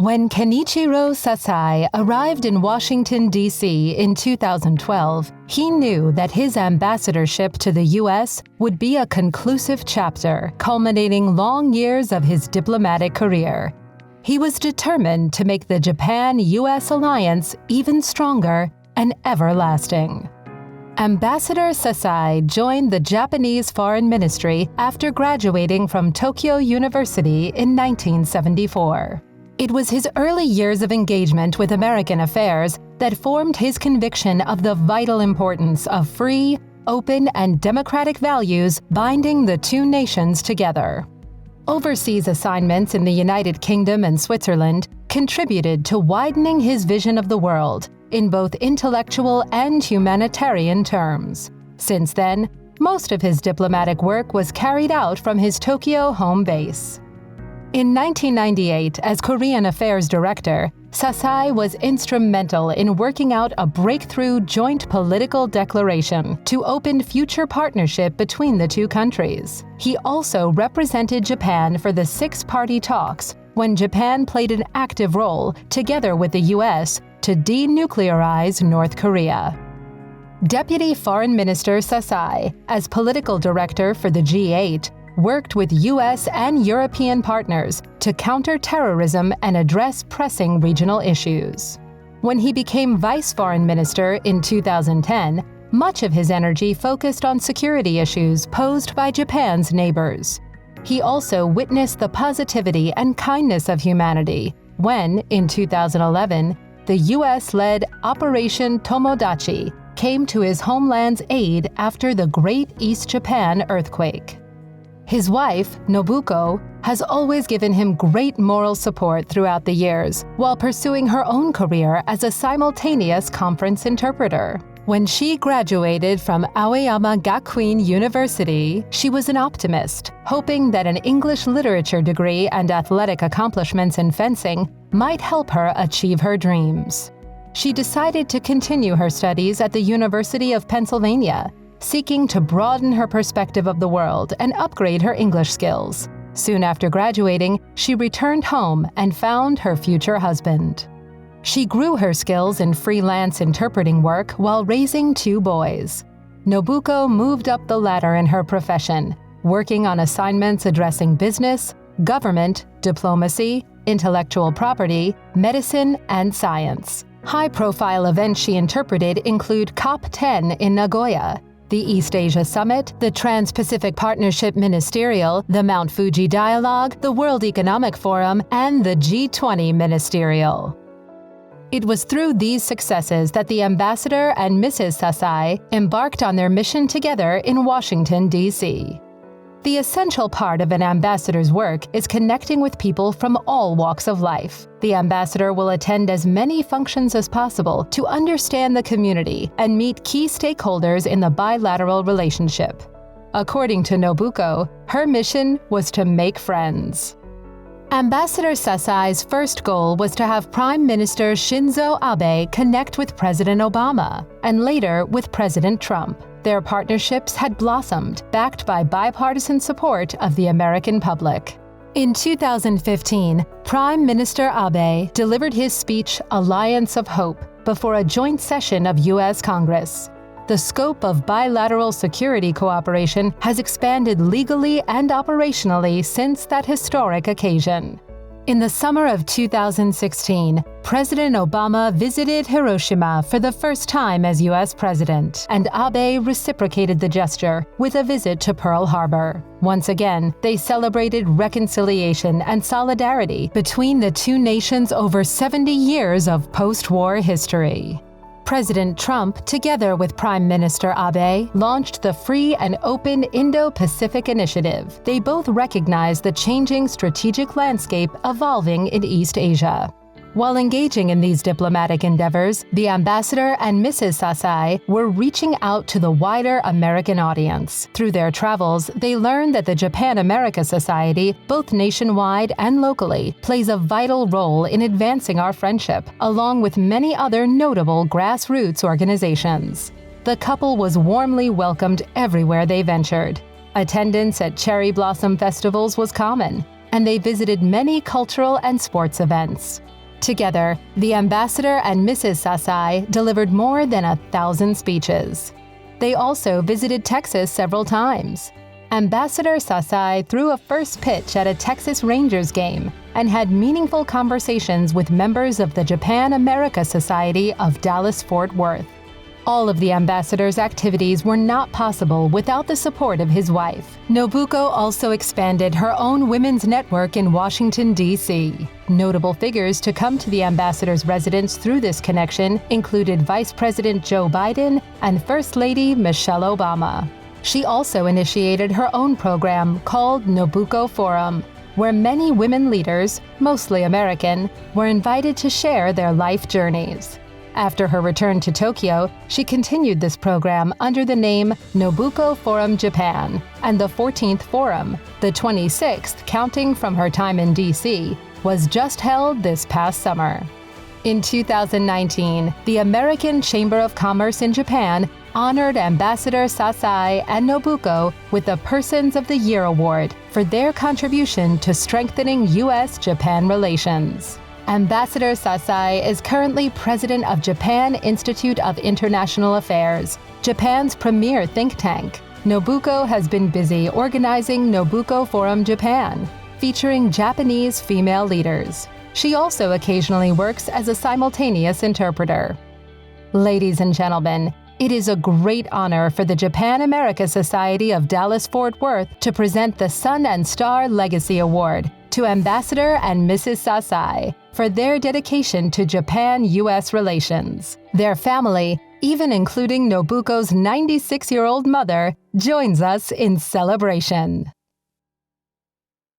When Kenichiro Sasae arrived in Washington, D.C. in 2012, he knew that his ambassadorship to the U.S. would be a conclusive chapter, culminating long years of his diplomatic career. He was determined to make the Japan-U.S. alliance even stronger and everlasting. Ambassador Sasae joined the Japanese Foreign Ministry after graduating from Tokyo University in 1974. It was his early years of engagement with American affairs that formed his conviction of the vital importance of free, open, and democratic values binding the two nations together. Overseas assignments in the United Kingdom and Switzerland contributed to widening his vision of the world in both intellectual and humanitarian terms. Since then, most of his diplomatic work was carried out from his Tokyo home base. In 1998, as Korean Affairs Director, Sasae was instrumental in working out a breakthrough joint political declaration to open future partnership between the two countries. He also represented Japan for the six-party talks when Japan played an active role, together with the U.S., to denuclearize North Korea. Deputy Foreign Minister Sasae, as political director for the G8, worked with U.S. and European partners to counter terrorism and address pressing regional issues. When he became Vice Foreign Minister in 2010, much of his energy focused on security issues posed by Japan's neighbors. He also witnessed the positivity and kindness of humanity when, in 2011, the U.S.-led Operation Tomodachi came to his homeland's aid after the Great East Japan earthquake. His wife, Nobuko, has always given him great moral support throughout the years, while pursuing her own career as a simultaneous conference interpreter. When she graduated from Aoyama Gakuin University, she was an optimist, hoping that an English literature degree and athletic accomplishments in fencing might help her achieve her dreams. She decided to continue her studies at the University of Pennsylvania, seeking to broaden her perspective of the world and upgrade her English skills. Soon after graduating, she returned home and found her future husband. She grew her skills in freelance interpreting work while raising two boys. Nobuko moved up the ladder in her profession, working on assignments addressing business, government, diplomacy, intellectual property, medicine, and science. High-profile events she interpreted include COP10 in Nagoya, the East Asia Summit, the Trans-Pacific Partnership Ministerial, the Mount Fuji Dialogue, the World Economic Forum, and the G20 Ministerial. It was through these successes that the ambassador and Mrs. Sasae embarked on their mission together in Washington, D.C. The essential part of an ambassador's work is connecting with people from all walks of life. The ambassador will attend as many functions as possible to understand the community and meet key stakeholders in the bilateral relationship. According to Nobuko, her mission was to make friends. Ambassador Sasae's first goal was to have Prime Minister Shinzo Abe connect with President Obama, and later with President Trump. Their partnerships had blossomed, backed by bipartisan support of the American public. In 2015, Prime Minister Abe delivered his speech, Alliance of Hope, before a joint session of U.S. Congress. The scope of bilateral security cooperation has expanded legally and operationally since that historic occasion. In the summer of 2016, President Obama visited Hiroshima for the first time as U.S. President, and Abe reciprocated the gesture with a visit to Pearl Harbor. Once again, they celebrated reconciliation and solidarity between the two nations over 70 years of post-war history. President Trump, together with Prime Minister Abe, launched the Free and Open Indo-Pacific Initiative. They both recognized the changing strategic landscape evolving in East Asia. While engaging in these diplomatic endeavors, the ambassador and Mrs. Sasae were reaching out to the wider American audience. Through their travels, they learned that the Japan-America Society, both nationwide and locally, plays a vital role in advancing our friendship, along with many other notable grassroots organizations. The couple was warmly welcomed everywhere they ventured. Attendance at cherry blossom festivals was common, and they visited many cultural and sports events. Together, the ambassador and Mrs. Sasae delivered more than 1,000 speeches. They also visited Texas several times. Ambassador Sasae threw a first pitch at a Texas Rangers game and had meaningful conversations with members of the Japan-America Society of Dallas-Fort Worth. All of the ambassador's activities were not possible without the support of his wife. Nobuko also expanded her own women's network in Washington, D.C. Notable figures to come to the ambassador's residence through this connection included Vice President Joe Biden and First Lady Michelle Obama. She also initiated her own program called Nobuko Forum, where many women leaders, mostly American, were invited to share their life journeys. After her return to Tokyo, she continued this program under the name Nobuko Forum Japan, and the 14th Forum, the 26th counting from her time in D.C., was just held this past summer. In 2019, the American Chamber of Commerce in Japan honored Ambassador Sasae and Nobuko with the Persons of the Year Award for their contribution to strengthening U.S. Japan relations. Ambassador Sasae is currently president of Japan Institute of International Affairs, Japan's premier think tank. Nobuko has been busy organizing Nobuko Forum Japan, featuring Japanese female leaders. She also occasionally works as a simultaneous interpreter. Ladies and gentlemen, it is a great honor for the Japan-America Society of Dallas-Fort Worth to present the Sun and Star Legacy Award to Ambassador and Mrs. Sasae for their dedication to Japan-U.S. relations. Their family, even including Nobuko's 96-year-old mother, joins us in celebration.